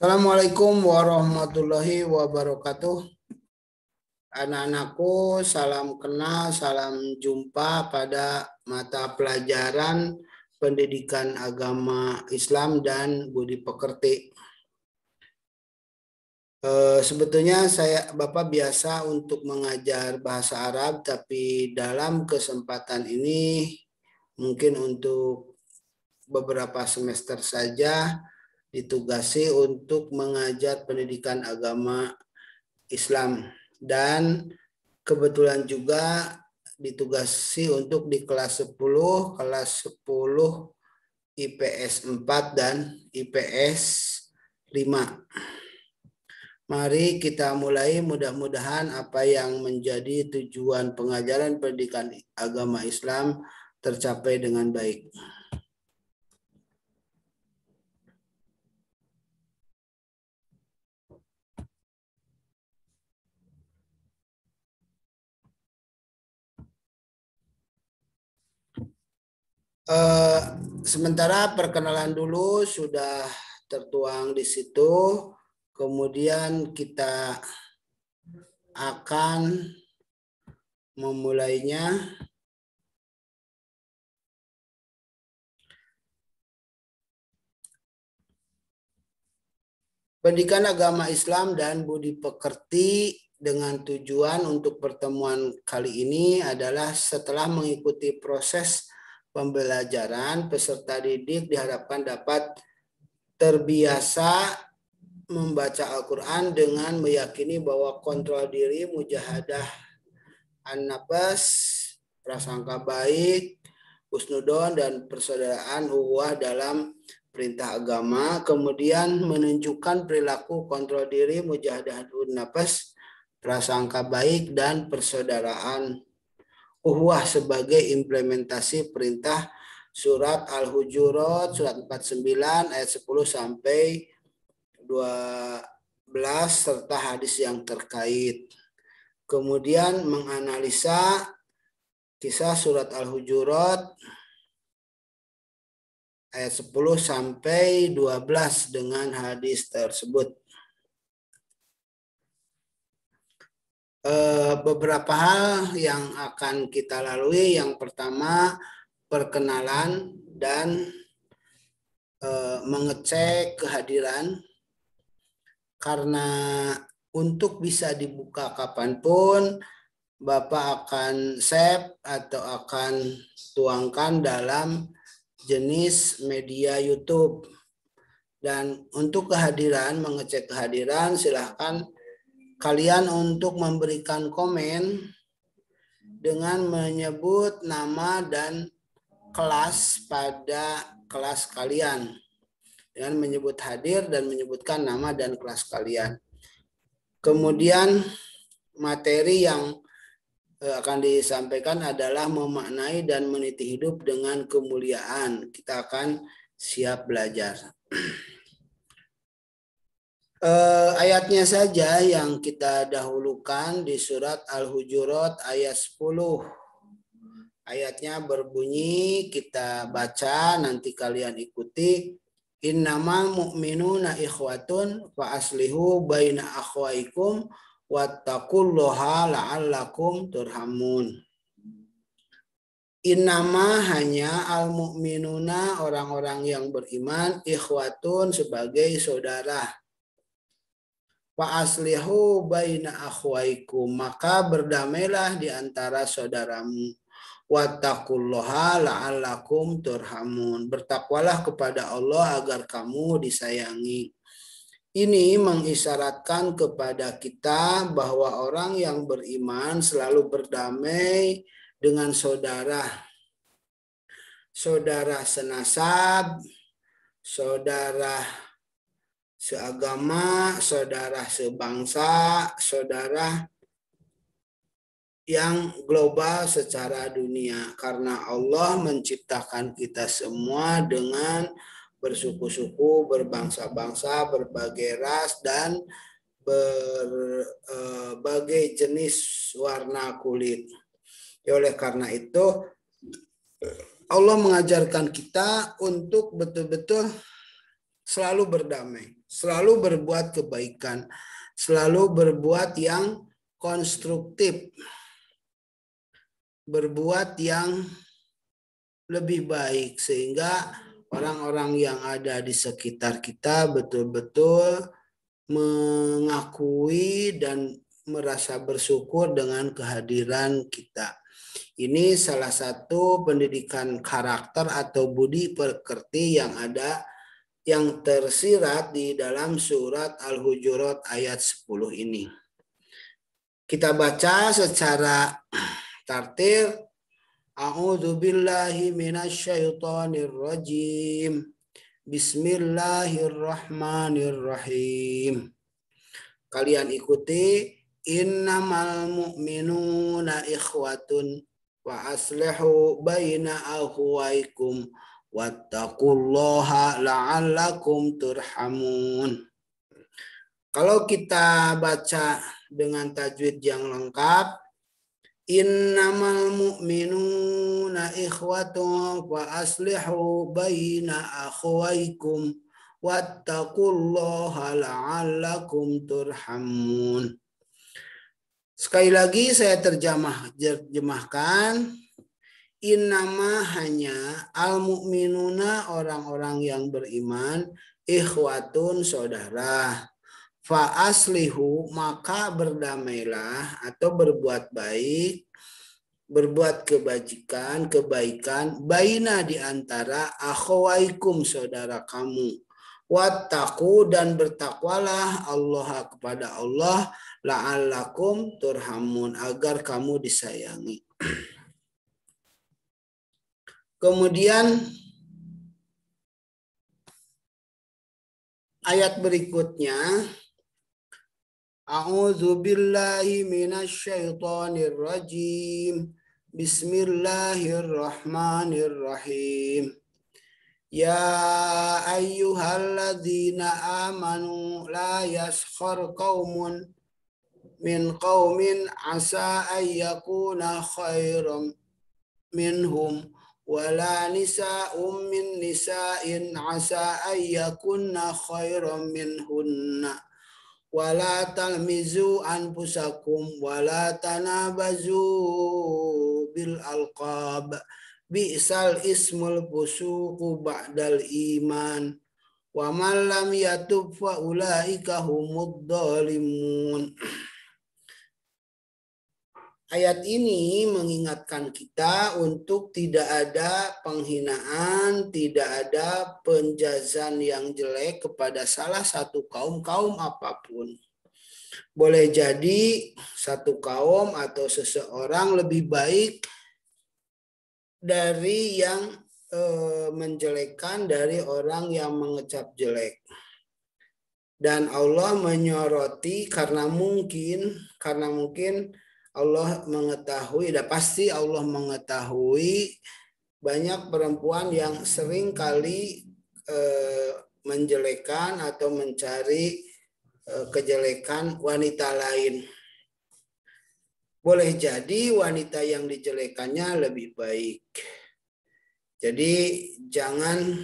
Assalamualaikum warahmatullahi wabarakatuh. Anak-anakku, salam kenal, salam jumpa pada mata pelajaran Pendidikan Agama Islam dan Budi Pekerti. Sebetulnya Bapak biasa untuk mengajar bahasa Arab, tapi dalam kesempatan ini mungkin untuk beberapa semester saja ditugasi untuk mengajar pendidikan agama Islam, dan kebetulan juga ditugasi untuk di kelas 10 IPS 4 dan IPS 5. Mari kita mulai, mudah-mudahan apa yang menjadi tujuan pengajaran pendidikan agama Islam tercapai dengan baik. Sementara perkenalan dulu sudah tertuang di situ, kemudian kita akan memulainya. Pendidikan agama Islam dan Budi Pekerti dengan tujuan untuk pertemuan kali ini adalah setelah mengikuti proses pembelajaran, peserta didik diharapkan dapat terbiasa membaca Al-Quran dengan meyakini bahwa kontrol diri, mujahadah an-nafas, prasangka baik, husnudon, dan persaudaraan ukhuwah dalam perintah agama, kemudian menunjukkan perilaku kontrol diri, mujahadah an-nafas, prasangka baik, dan persaudaraan ukhuwah sebagai implementasi perintah surat Al-Hujurat surat 49 ayat 10 sampai 12 serta hadis yang terkait. Kemudian menganalisa kisah surat Al-Hujurat ayat 10 sampai 12 dengan hadis tersebut. Beberapa hal yang akan kita lalui. Yang pertama, perkenalan dan mengecek kehadiran, karena untuk bisa dibuka kapanpun Bapak akan save atau akan tuangkan dalam jenis media YouTube. Dan untuk kehadiran, mengecek kehadiran, silahkan kalian untuk memberikan komen dengan menyebut nama dan kelas pada kelas kalian, dengan menyebut hadir dan menyebutkan nama dan kelas kalian. Kemudian materi yang akan disampaikan adalah memaknai dan meniti hidup dengan kemuliaan. Kita akan siap belajar. Ayatnya saja yang kita dahulukan di surat Al-Hujurat ayat 10. Ayatnya berbunyi, kita baca, nanti kalian ikuti. Innamal mu'minuna ikhwatun fa aslihu baina akhwaikum wattaqullaha la'allakum turhamun. Innama hanya al-mu'minuna, orang-orang yang beriman, ikhwatun sebagai saudara. Fa aslihu baina akhwaikum, maka berdamailah di antara saudaramu. Wattaqullaha la'allakum turhamun, bertakwalah kepada Allah agar kamu disayangi. Ini mengisyaratkan kepada kita bahwa orang yang beriman selalu berdamai dengan saudara senasab, saudara seagama, saudara sebangsa, saudara yang global secara dunia, karena Allah menciptakan kita semua dengan bersuku-suku, berbangsa-bangsa, berbagai ras, dan berbagai jenis warna kulit. Oleh karena itu, Allah mengajarkan kita untuk betul-betul selalu berdamai, selalu berbuat kebaikan, selalu berbuat yang konstruktif, berbuat yang lebih baik, sehingga orang-orang yang ada di sekitar kita betul-betul mengakui dan merasa bersyukur dengan kehadiran kita. Ini salah satu pendidikan karakter atau budi pekerti yang ada, yang tersirat di dalam surat Al-Hujurat ayat 10 ini. Kita baca secara tartil. A'udzu billahi minasyaitonir rajim. Bismillahirrahmanirrahim. Kalian ikuti. Innamal mu'minuna ikhwatun wa aslihu baina akhwaikum wattaqullaha la'allakum turhamun. Kalau kita baca dengan tajwid yang lengkap, innamal mu'minuna ikhwatun wa aslihu baina akhwaikum wattaqullaha la'allakum turhamun. Sekali lagi saya terjemahkan. Innama hanya al-mu'minuna orang-orang yang beriman, ikhwatun saudara. Fa aslihu maka berdamailah atau berbuat baik, berbuat kebaikan, baina di antara akhwaikum saudara kamu. Wattaqu dan bertakwalah Allah kepada Allah, la'allakum turhamun agar kamu disayangi. Kemudian ayat berikutnya, A'udzu billahi minasyaitonir rajim. Bismillahirrahmanirrahim. Ya ayyuhalladzina amanu la yaskhar qaumun min qaumin asa ayyakuna khairam minhum wala nisa'um min nisa'in asa ayyakunna khairam minhunna wala talmizu anfusakum wala tanabazu bil alqab bi'sal ismul fusuqu ba'dal iman wa man lam yatub fa ulaika humud dhalimun. Ayat ini mengingatkan kita untuk tidak ada penghinaan, tidak ada penjazaan yang jelek kepada salah satu kaum apapun. Boleh jadi satu kaum atau seseorang lebih baik dari yang menjelekkan, dari orang yang mengecap jelek. Dan Allah menyoroti karena mungkin Allah mengetahui, dan pasti Allah mengetahui banyak perempuan yang sering kali menjelekkan atau mencari kejelekan wanita lain. Boleh jadi wanita yang dijelekannya lebih baik. Jadi jangan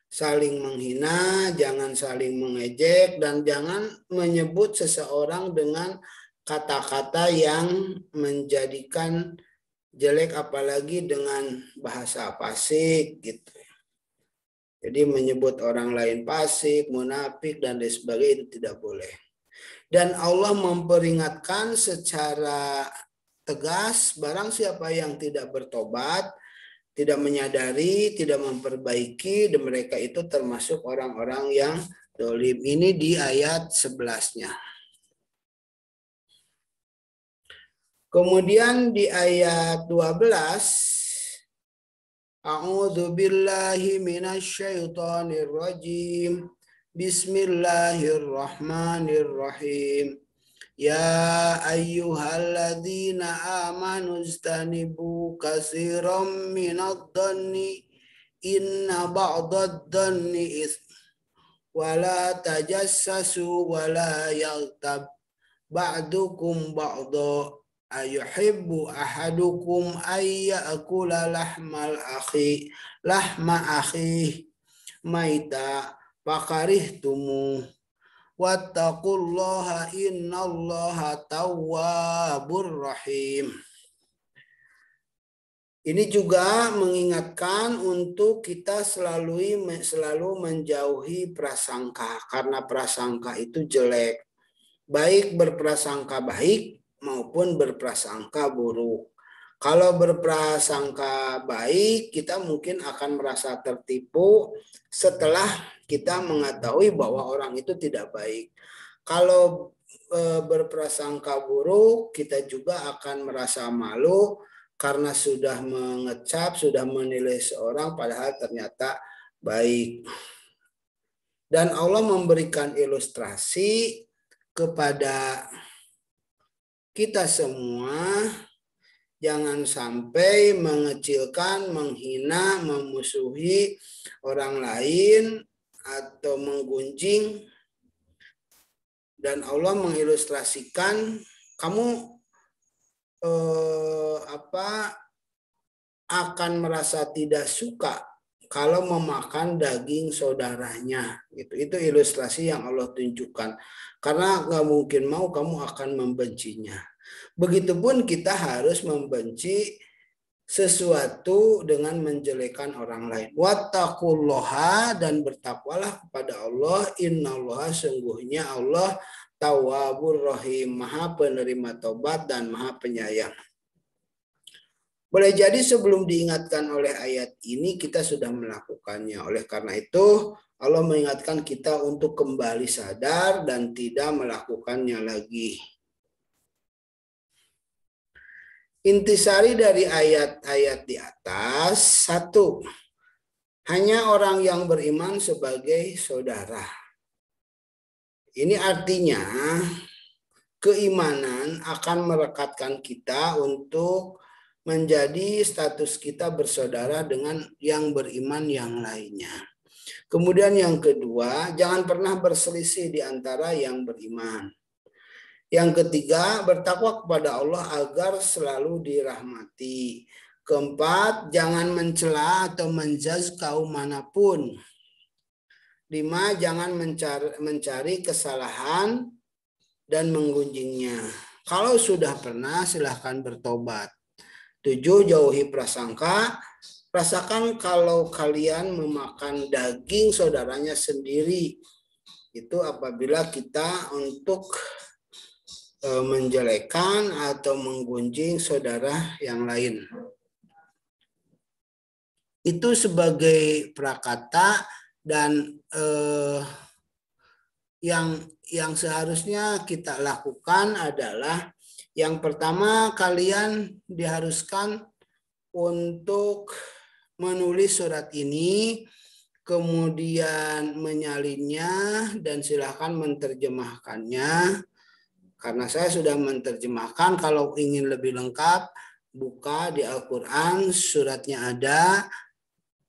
saling menghina, jangan saling mengejek, dan jangan menyebut seseorang dengan kata-kata yang menjadikan jelek, apalagi dengan bahasa fasik gitu. Jadi menyebut orang lain fasik, munafik dan lain sebagainya itu tidak boleh. Dan Allah memperingatkan secara tegas, barang siapa yang tidak bertobat, tidak menyadari, tidak memperbaiki, dan mereka itu termasuk orang-orang yang zalim. Ini di ayat 11-nya. Kemudian di ayat 12, A'udzu billahi minasyaitonir rajim. Bismillahirrahmanirrahim. Ya ayyuhalladzina amanu istanibu katsiran minadh-dhanni inna ba'dadh-dhanni its wa la tajassasu wa la yaghtab ba'dukum ba'dha ayuhibbu ahadukum ayyakula lahma akhi maita fakarihtumu wattaqullaha innallaha tawwabur rahim. Ini juga mengingatkan untuk kita selalu menjauhi prasangka, karena prasangka itu jelek. Baik berprasangka baik maupun berprasangka buruk. Kalau berprasangka baik, kita mungkin akan merasa tertipu setelah kita mengetahui bahwa orang itu tidak baik. Kalau berprasangka buruk, kita juga akan merasa malu karena sudah mengecap, sudah menilai seorang padahal ternyata baik. Dan Allah memberikan ilustrasi kepada kita semua, jangan sampai mengecilkan, menghina, memusuhi orang lain atau menggunjing. Dan Allah mengilustrasikan kamu akan merasa tidak suka kalau memakan daging saudaranya. Itu ilustrasi yang Allah tunjukkan. Karena nggak mungkin mau kamu akan membencinya. Begitupun kita harus membenci sesuatu dengan menjelekan orang lain. Wattaqullaha, dan bertakwalah kepada Allah. Innallaha, sungguhnya Allah Tawwabur Rahim, Maha penerima tobat dan Maha penyayang. Boleh jadi sebelum diingatkan oleh ayat ini kita sudah melakukannya. Oleh karena itu Allah mengingatkan kita untuk kembali sadar dan tidak melakukannya lagi. Intisari dari ayat-ayat di atas, 1. Hanya orang yang beriman sebagai saudara. Ini artinya keimanan akan merekatkan kita untuk menjadi status kita bersaudara dengan yang beriman yang lainnya. Kemudian yang kedua, jangan pernah berselisih di antara yang beriman. Yang ketiga, bertakwa kepada Allah agar selalu dirahmati. Keempat, jangan mencela atau menjudge kaum manapun. 5, jangan mencari kesalahan dan menggunjingnya. Kalau sudah pernah, silahkan bertobat. 7, jauhi prasangka. Rasakan kalau kalian memakan daging saudaranya sendiri. Itu apabila kita untuk menjelekan atau menggunjing saudara yang lain. Itu sebagai prakata. Dan yang seharusnya kita lakukan adalah yang pertama, kalian diharuskan untuk menulis surat ini, kemudian menyalinnya, dan silakan menerjemahkannya. Karena saya sudah menerjemahkan, kalau ingin lebih lengkap, buka di Al-Quran, suratnya ada.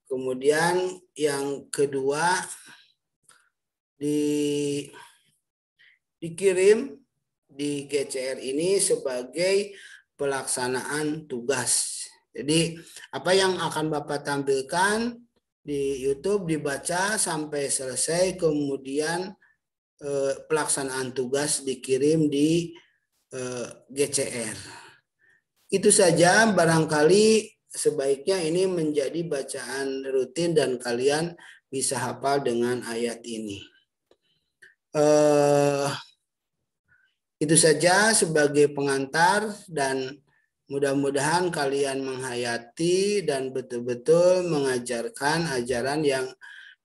Kemudian yang kedua, dikirim di GCR ini sebagai pelaksanaan tugas. Jadi apa yang akan Bapak tampilkan di YouTube dibaca sampai selesai, kemudian pelaksanaan tugas dikirim di GCR. Itu saja, barangkali sebaiknya ini menjadi bacaan rutin dan kalian bisa hafal dengan ayat ini. Itu saja sebagai pengantar, dan mudah-mudahan kalian menghayati dan betul-betul mengajarkan ajaran yang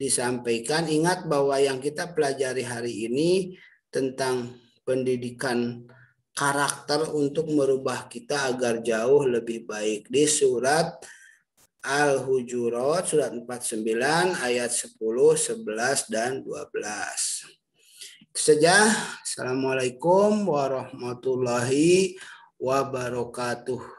disampaikan. Ingat bahwa yang kita pelajari hari ini tentang pendidikan karakter untuk merubah kita agar jauh lebih baik, di surat Al-Hujurat, surat 49, ayat 10, 11, dan 12. Itu saja. Assalamualaikum warahmatullahi wabarakatuh.